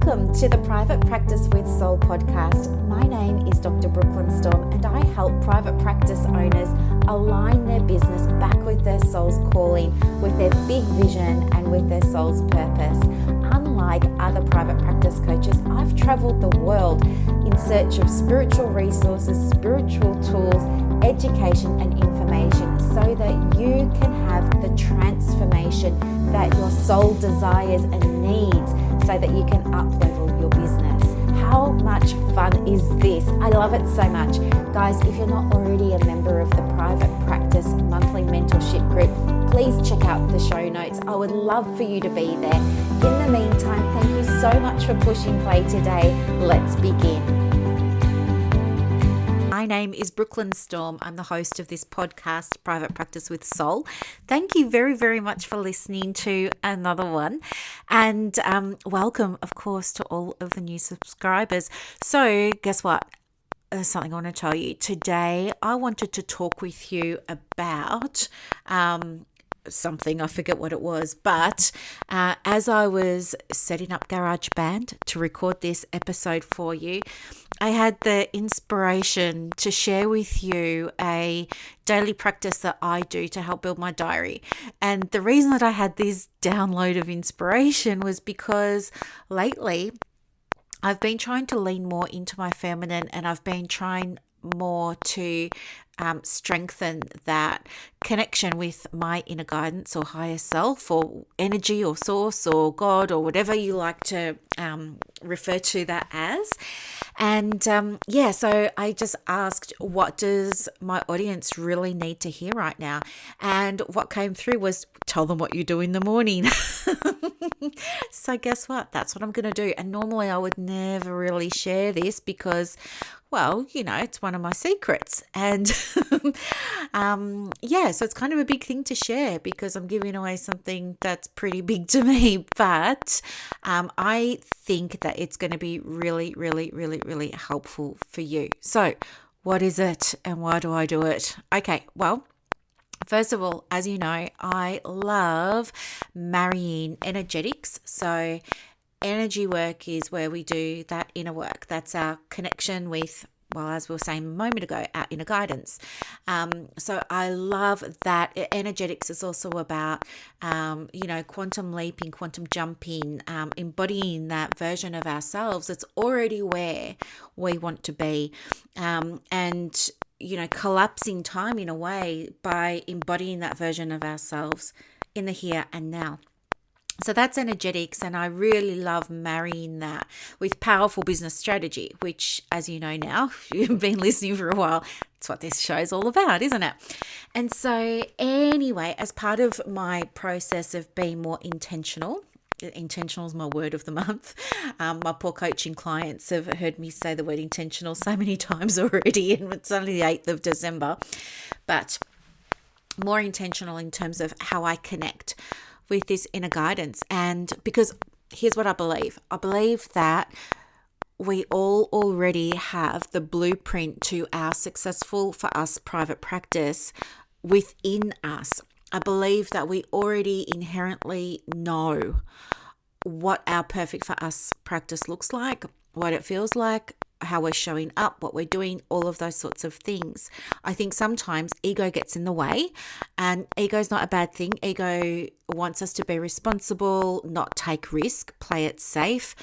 Welcome to the Private Practice with Soul podcast. My name is Dr. Storme, and I help private practice owners align their business back with their soul's calling, with their big vision and with their soul's purpose. Unlike other private practice coaches, I've traveled the world in search of spiritual resources, spiritual tools, education and information so that you can have the transformation that your soul desires and needs so that you can up-level your business. How much fun is this? I love it so much. Guys, if you're not already a member of the Private Practice Monthly Mentorship Group, please check out the show notes. I would love for you to be there. In the meantime, thank you so much for pushing play today. Let's begin. My name is Storme. I'm the host of this podcast, Private Practice with Soul. Thank you very, very much for listening to another one. And welcome, of course, to all of the new subscribers. So guess what? There's something I want to tell you. Today, I wanted to talk with you about something, I forget what it was, but as I was setting up GarageBand to record this episode for you, I had the inspiration to share with you a daily practice that I do to help build my diary. And the reason that I had this download of inspiration was because lately I've been trying to lean more into my feminine, and I've been trying more to strengthen that connection with my inner guidance or higher self or energy or source or God or whatever you like to refer to that as. And so I just asked, what does my audience really need to hear right now? And what came through was, tell them what you do in the morning. So guess what? That's what I'm going to do. And normally I would never really share this because, well, it's one of my secrets. And so it's kind of a big thing to share because I'm giving away something that's pretty big to me. But I think that it's going to be really, really, really, really helpful for you. So what is it and why do I do it? Okay, well, first of all, as you know, I love marrying energetics. So energy work is where we do that inner work. That's our connection with, well, as we were saying a moment ago, our inner guidance. So I love that. Energetics is also about, quantum leaping, quantum jumping, embodying that version of ourselves that's already where we want to be. And collapsing time in a way by embodying that version of ourselves in the here and now. So that's energetics, and I really love marrying that with powerful business strategy, which, as you know now, if you've been listening for a while, that's what this show is all about, isn't it? And so anyway, as part of my process of being more intentional is my word of the month. My poor coaching clients have heard me say the word intentional so many times already, and it's only the 8th of December. But more intentional in terms of how I connect with this inner guidance. And because here's what I believe that we all already have the blueprint to our successful for us private practice within us. I believe that we already inherently know what our perfect for us practice looks like, what it feels like, how we're showing up, what we're doing, all of those sorts of things. I think sometimes ego gets in the way, and ego is not a bad thing. Ego wants us to be responsible, not take risk, play it safe,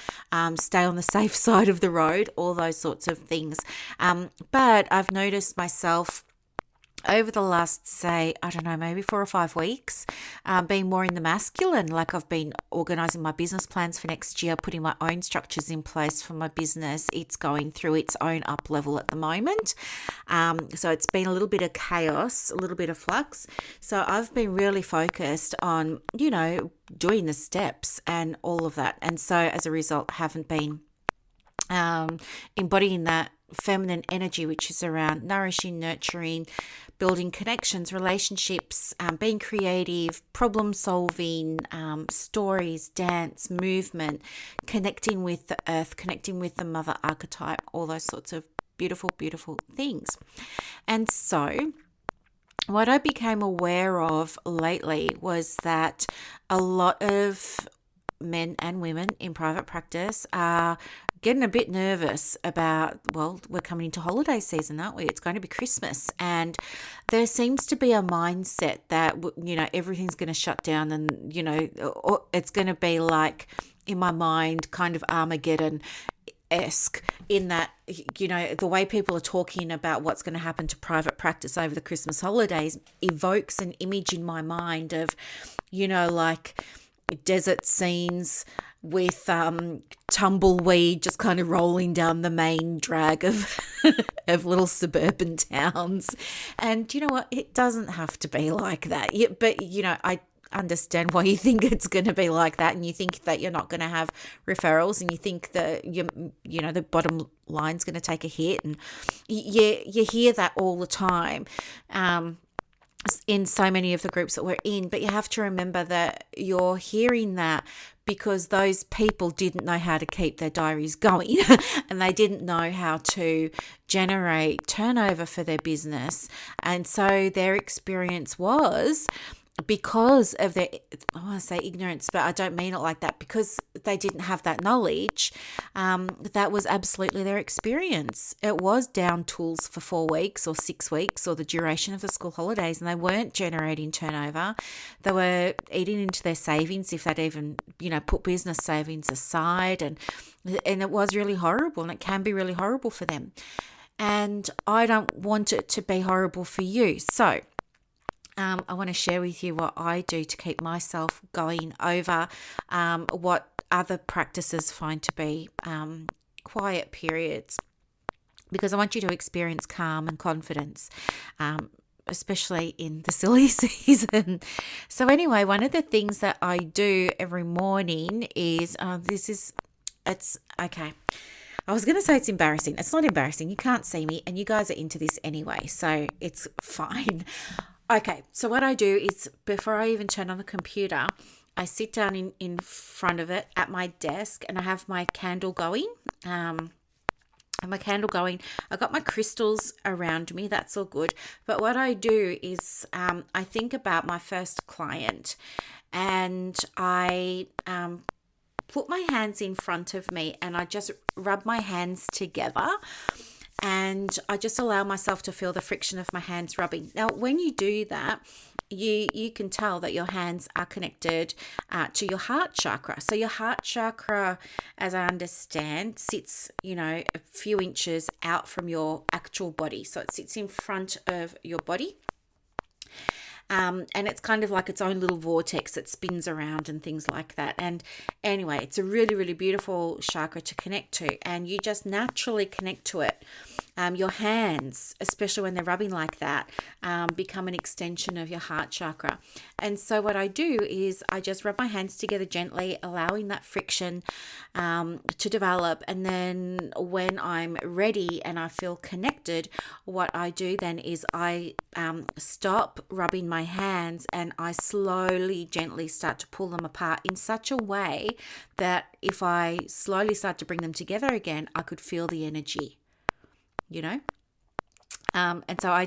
stay on the safe side of the road, all those sorts of things. But I've noticed myself over the last, say, I don't know, maybe 4 or 5 weeks, being more in the masculine. Like I've been organising my business plans for next year, putting my own structures in place for my business. It's going through its own up level at the moment. So it's been a little bit of chaos, a little bit of flux. So I've been really focused on, doing the steps and all of that. And so as a result, haven't been embodying that feminine energy, which is around nourishing, nurturing, building connections, relationships, being creative, problem solving, stories, dance, movement, connecting with the earth, connecting with the mother archetype, all those sorts of beautiful, beautiful things. And so what I became aware of lately was that a lot of men and women in private practice are getting a bit nervous about, well, we're coming into holiday season, aren't we? It's going to be Christmas. And there seems to be a mindset that, everything's going to shut down and, or it's going to be like, in my mind, kind of Armageddon-esque in that, the way people are talking about what's going to happen to private practice over the Christmas holidays evokes an image in my mind of, like desert scenes with tumbleweed just kind of rolling down the main drag of of little suburban towns. And you know what? It doesn't have to be like that. But I understand why you think it's going to be like that, and you think that you're not going to have referrals, and you think that the bottom line's going to take a hit, and you hear that all the time. In so many of the groups that we're in, but you have to remember that you're hearing that because those people didn't know how to keep their diaries going and they didn't know how to generate turnover for their business. And so their experience was, because of their, I want to say ignorance, but I don't mean it like that, because they didn't have that knowledge, that was absolutely their experience. It was down tools for 4 weeks or 6 weeks or the duration of the school holidays, and they weren't generating turnover. They were eating into their savings, if they'd even, put business savings aside, and it was really horrible, and it can be really horrible for them. And I don't want it to be horrible for you. So I want to share with you what I do to keep myself going over what other practices find to be quiet periods, because I want you to experience calm and confidence, especially in the silly season. So anyway, one of the things that I do every morning is, it's okay. I was going to say it's embarrassing. It's not embarrassing. You can't see me, and you guys are into this anyway, so it's fine. Okay, so what I do is, before I even turn on the computer, I sit down in front of it at my desk, and I have my candle going. I've got my crystals around me. That's all good. But what I do is I think about my first client, and I put my hands in front of me, and I just rub my hands together. And I just allow myself to feel the friction of my hands rubbing. Now, when you do that, you can tell that your hands are connected to your heart chakra. So your heart chakra, as I understand, sits, a few inches out from your actual body. So it sits in front of your body. And it's kind of like its own little vortex that spins around and things like that. And anyway, it's a really, really beautiful chakra to connect to, and you just naturally connect to it. Your hands, especially when they're rubbing like that, become an extension of your heart chakra. And so what I do is I just rub my hands together gently, allowing that friction to develop. And then when I'm ready and I feel connected, what I do then is I stop rubbing my hands, and I slowly, gently start to pull them apart in such a way that if I slowly start to bring them together again, I could feel the energy. And so I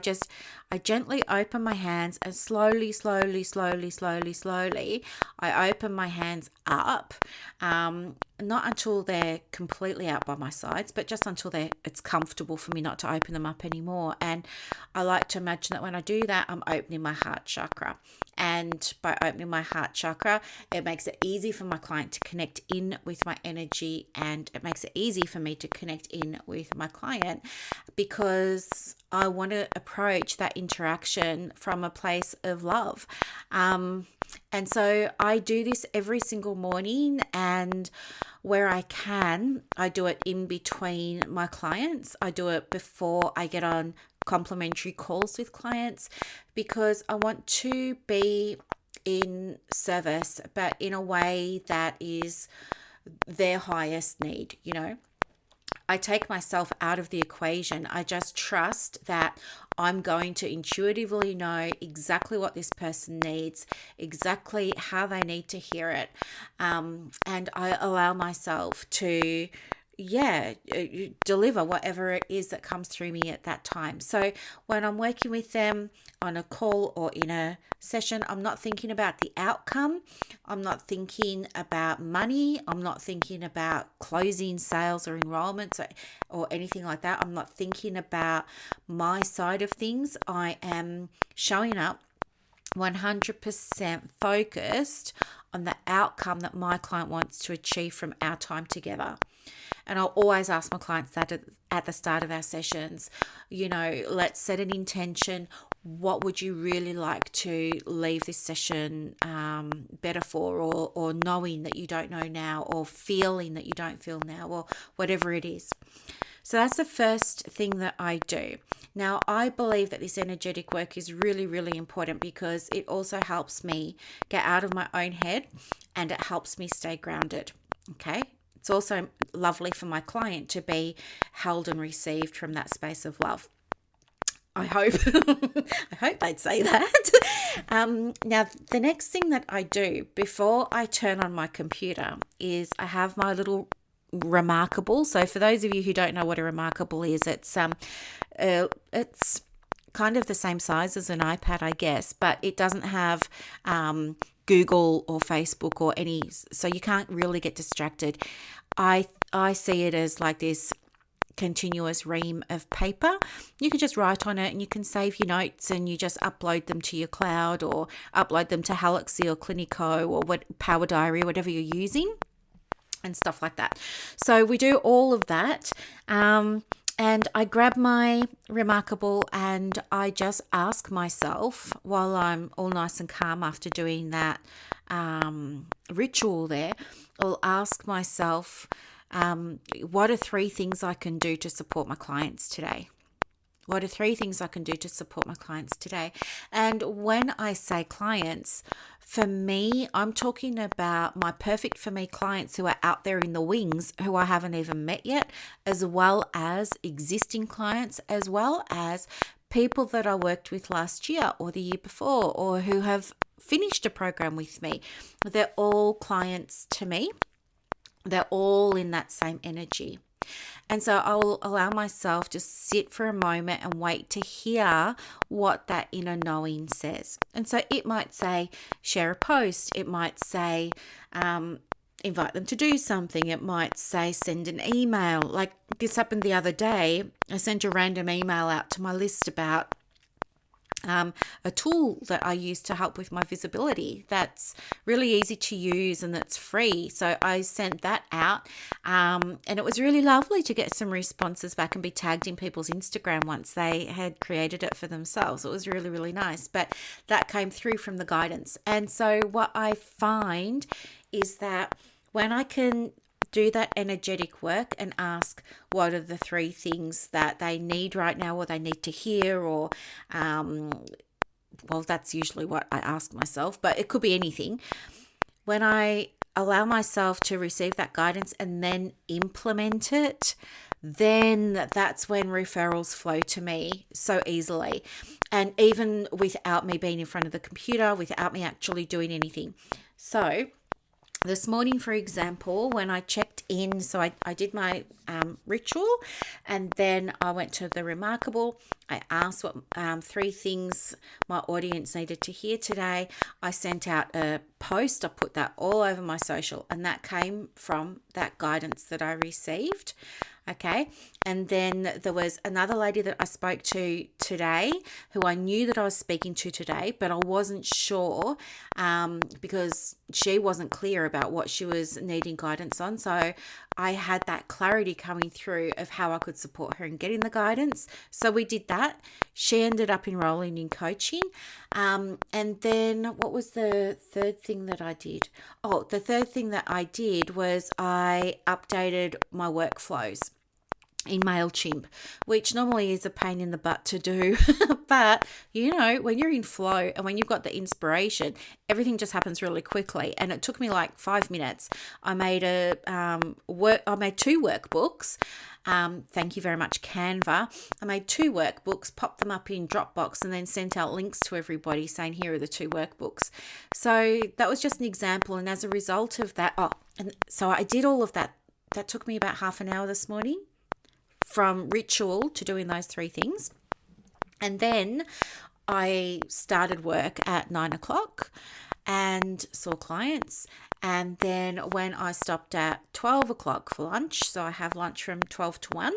gently open my hands, and slowly, I open my hands up, not until they're completely out by my sides, but just until it's comfortable for me not to open them up anymore. And I like to imagine that when I do that, I'm opening my heart chakra. And by opening my heart chakra, it makes it easy for my client to connect in with my energy, and it makes it easy for me to connect in with my client, because I want to approach that interaction from a place of love. And so I do this every single morning, and where I can, I do it in between my clients. I do it before I get on complimentary calls with clients, because I want to be in service, but in a way that is their highest need. I take myself out of the equation. I just trust that I'm going to intuitively know exactly what this person needs, exactly how they need to hear it. And I allow myself to deliver whatever it is that comes through me at that time. So when I'm working with them on a call or in a session, I'm not thinking about the outcome. I'm not thinking about money. I'm not thinking about closing sales or enrollments or anything like that. I'm not thinking about my side of things. I am showing up 100% focused on the outcome that my client wants to achieve from our time together. And I'll always ask my clients that at the start of our sessions, let's set an intention. What would you really like to leave this session better for, or knowing that you don't know now, or feeling that you don't feel now, or whatever it is. So that's the first thing that I do. Now, I believe that this energetic work is really, really important because it also helps me get out of my own head and it helps me stay grounded. Okay. It's also lovely for my client to be held and received from that space of love. I hope. I hope they'd say that. Now, the next thing that I do before I turn on my computer is I have my little Remarkable. So for those of you who don't know what a Remarkable is, it's kind of the same size as an iPad, I guess, but it doesn't have Google or Facebook or any, so you can't really get distracted. I see it as like this continuous ream of paper. You can just write on it and you can save your notes and you just upload them to your cloud or upload them to Galaxy or Clinico or Power Diary, whatever you're using, and stuff like that. So we do all of that. And I grab my Remarkable and I just ask myself, while I'm all nice and calm after doing that ritual there, I'll ask myself, what are 3 things I can do to support my clients today? What are 3 things I can do to support my clients today? And when I say clients, for me, I'm talking about my perfect for me clients who are out there in the wings, who I haven't even met yet, as well as existing clients, as well as people that I worked with last year or the year before, or who have finished a program with me. They're all clients to me. They're all in that same energy. And so I'll allow myself to sit for a moment and wait to hear what that inner knowing says. And so it might say, share a post. It might say, invite them to do something. It might say, send an email. Like this happened the other day. I sent a random email out to my list about a tool that I use to help with my visibility that's really easy to use and that's free. So I sent that out and it was really lovely to get some responses back and be tagged in people's Instagram once they had created it for themselves. It was really, really nice. But that came through from the guidance. And so what I find is that when I can do that energetic work and ask what are the 3 things that they need right now or they need to hear, or well, that's usually what I ask myself, but it could be anything. When I allow myself to receive that guidance and then implement it, then that's when referrals flow to me so easily. And even without me being in front of the computer, without me actually doing anything. So this morning, for example, when I checked in, so I did my ritual and then I went to the Remarkable. I asked what 3 things my audience needed to hear today. I sent out a post. I put that all over my social and that came from that guidance that I received. Okay. And then there was another lady that I spoke to today who I knew that I was speaking to today, but I wasn't sure because she wasn't clear about what she was needing guidance on. So I had that clarity coming through of how I could support her in getting the guidance. So we did that. She ended up enrolling in coaching. And then what was the third thing that I did? Oh, the third thing that I did was I updated my workflows in MailChimp, which normally is a pain in the butt to do. But, when you're in flow and when you've got the inspiration, everything just happens really quickly. And it took me like 5 minutes. I made 2 workbooks. Thank you very much, Canva. I made 2 workbooks, popped them up in Dropbox, and then sent out links to everybody saying, here are the 2 workbooks. So that was just an example. And as a result of that, and so I did all of that that took me about half an hour this morning, from ritual to doing those 3 things. And then I started work at 9 o'clock and saw clients. And then when I stopped at 12 o'clock for lunch, so I have lunch from 12 to 1,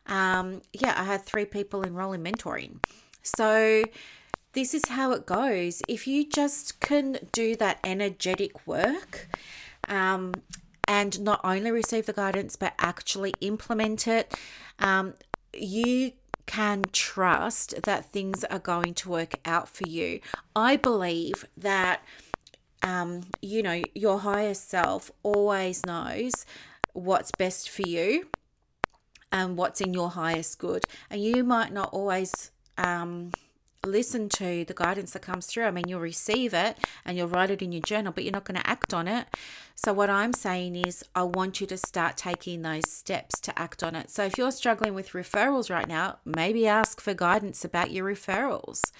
I had 3 people enroll in mentoring. So this is how it goes. If you just can do that energetic work, and not only receive the guidance, but actually implement it, you can trust that things are going to work out for you. I believe that, your higher self always knows what's best for you and what's in your highest good. And you might not always listen to the guidance that comes through. I mean, you'll receive it and you'll write it in your journal, but you're not going to act on it. So what I'm saying is, I want you to start taking those steps to act on it. So if you're struggling with referrals right now, maybe ask for guidance about your referrals.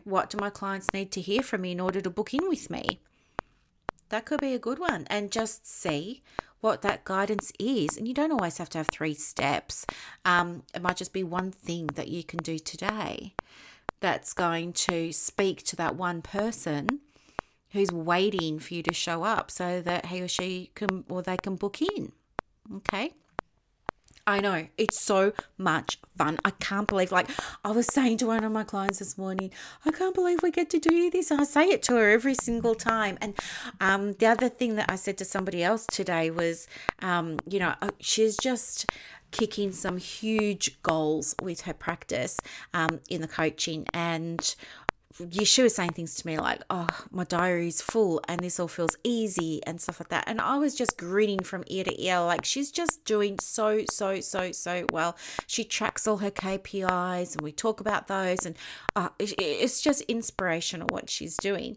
What do my clients need to hear from me in order to book in with me? That could be a good one. And just see what that guidance is. And you don't always have to have 3 steps. It might just be one thing that you can do today that's going to speak to that one person who's waiting for you to show up so that he or she can, or they can book in. Okay. I know, it's so much fun. I can't believe, I was saying to one of my clients this morning, I can't believe we get to do this. And I say it to her every single time. And the other thing that I said to somebody else today was, she's just kicking some huge goals with her practice in the coaching. And she was saying things to me like, oh, my diary's full and this all feels easy and stuff like that. And I was just grinning from ear to ear. Like, she's just doing so well. She tracks all her KPIs and we talk about those, and it's just inspirational what she's doing.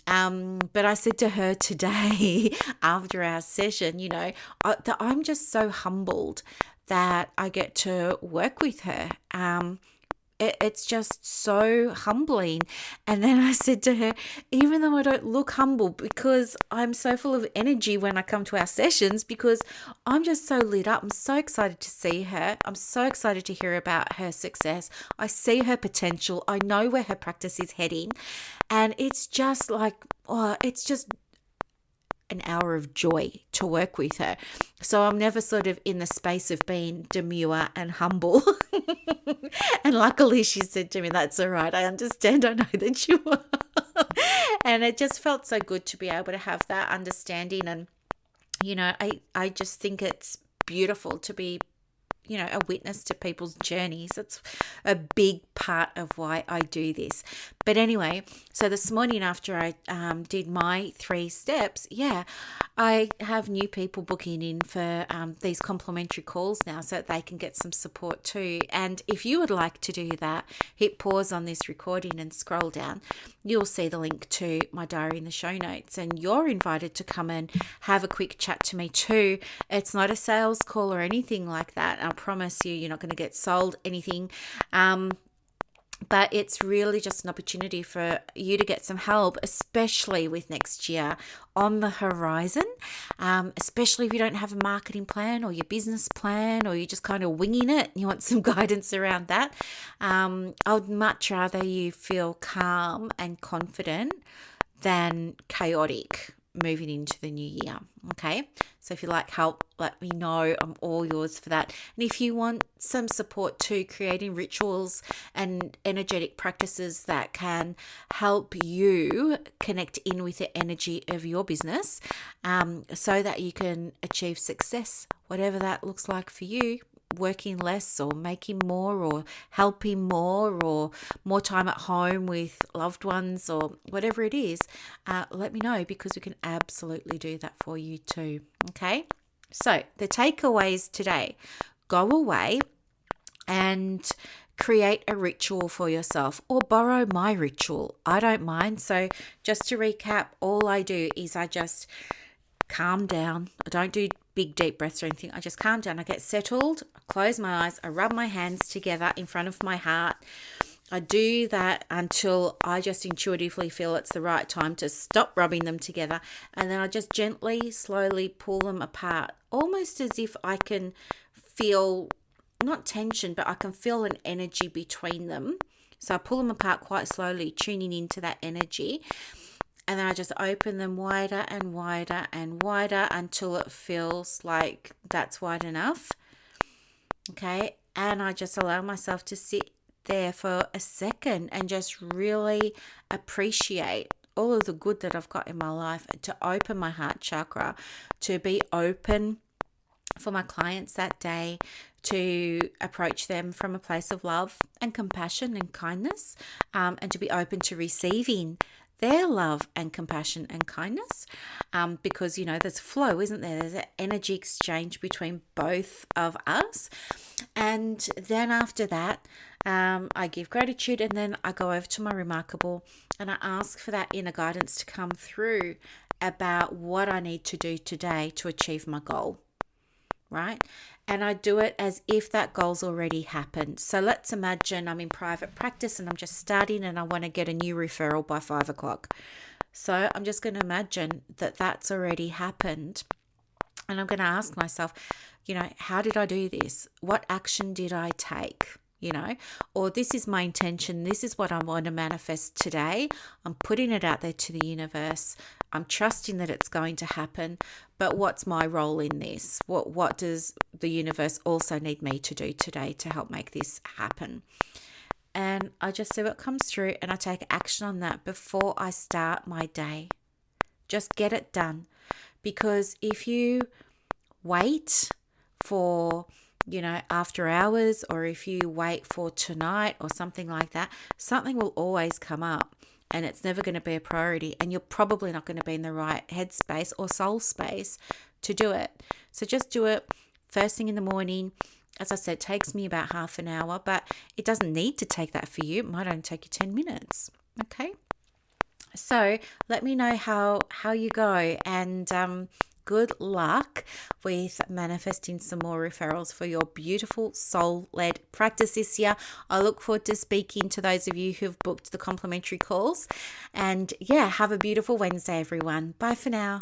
But I said to her today after our session, that I'm just so humbled that I get to work with her. It's just so humbling. And then I said to her, even though I don't look humble, because I'm so full of energy when I come to our sessions, because I'm just so lit up. I'm so excited to see her. I'm so excited to hear about her success. I see her potential. I know where her practice is heading. And it's just it's just an hour of joy to work with her. So I'm never sort of in the space of being demure and humble. And luckily she said to me, that's all right. I understand. I know that you are. And it just felt so good to be able to have that understanding. And, I just think it's beautiful to be, a witness to people's journeys. It's a big part of why I do this. But anyway, so this morning after I did my 3 steps, I have new people booking in for these complimentary calls now so that they can get some support too. And if you would like to do that, hit pause on this recording and scroll down. You'll see the link to my diary in the show notes, and you're invited to come and have a quick chat to me too. It's not a sales call or anything like that. I promise you're not going to get sold anything. But it's really just an opportunity for you to get some help, especially with next year on the horizon, especially if you don't have a marketing plan or your business plan, or you're just kind of winging it and you want some guidance around that. I would much rather you feel calm and confident than chaotic moving into the new year. Okay, so if you like help, let me know. I'm all yours for that. And if you want some support too, creating rituals and energetic practices that can help you connect in with the energy of your business, so that you can achieve success, whatever that looks like for you, working less or making more or helping more or more time at home with loved ones or whatever it is, let me know, because we can absolutely do that for you too. Okay, so the takeaways today: go away and create a ritual for yourself, or borrow my ritual. I don't mind. So just to recap, all I do is I just calm down. I don't do big deep breaths or anything. I just calm down. I get settled, I close my eyes, I rub my hands together in front of my heart. I do that until I just intuitively feel it's the right time to stop rubbing them together. And then I just gently, slowly pull them apart, almost as if I can feel, not tension, but I can feel an energy between them. So I pull them apart quite slowly, tuning into that energy. And then I just open them wider and wider and wider until it feels like that's wide enough. Okay. And I just allow myself to sit there for a second and just really appreciate all of the good that I've got in my life, and to open my heart chakra, to be open for my clients that day, to approach them from a place of love and compassion and kindness, and to be open to receiving their love and compassion and kindness, because, there's flow, isn't there? There's an energy exchange between both of us. And then after that, I give gratitude, and then I go over to my Remarkable and I ask for that inner guidance to come through about what I need to do today to achieve my goal, right? And I do it as if that goal's already happened. So let's imagine I'm in private practice and I'm just starting and I want to get a new referral by 5 o'clock. So I'm just going to imagine that that's already happened. And I'm going to ask myself, how did I do this? What action did I take? Or this is my intention. This is what I want to manifest today. I'm putting it out there to the universe. I'm trusting that it's going to happen. But what's my role in this? What does the universe also need me to do today to help make this happen? And I just see what comes through and I take action on that before I start my day. Just get it done. Because if you wait for after hours, or if you wait for tonight or something like that, something will always come up and it's never going to be a priority, and you're probably not going to be in the right headspace or soul space to do it. So just do it first thing in the morning. As I said, it takes me about half an hour, but it doesn't need to take that for you. It might only take you 10 minutes. Okay. So let me know how you go, and good luck with manifesting some more referrals for your beautiful soul-led practice this year. I look forward to speaking to those of you who've booked the complimentary calls. And have a beautiful Wednesday, everyone. Bye for now.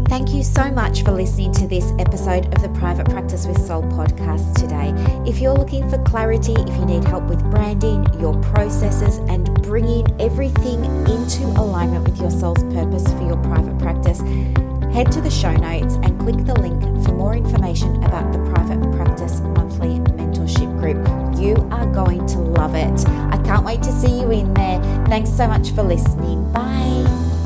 Thank you so much for listening to this episode of the Private Practice with Soul podcast today. If you're looking for clarity, if you need help with branding, your processes, and bringing everything into alignment with your soul's purpose for your private practice, head to the show notes and click the link for more information about the Private Practice Monthly Mentorship Group. You are going to love it. I can't wait to see you in there. Thanks so much for listening. Bye.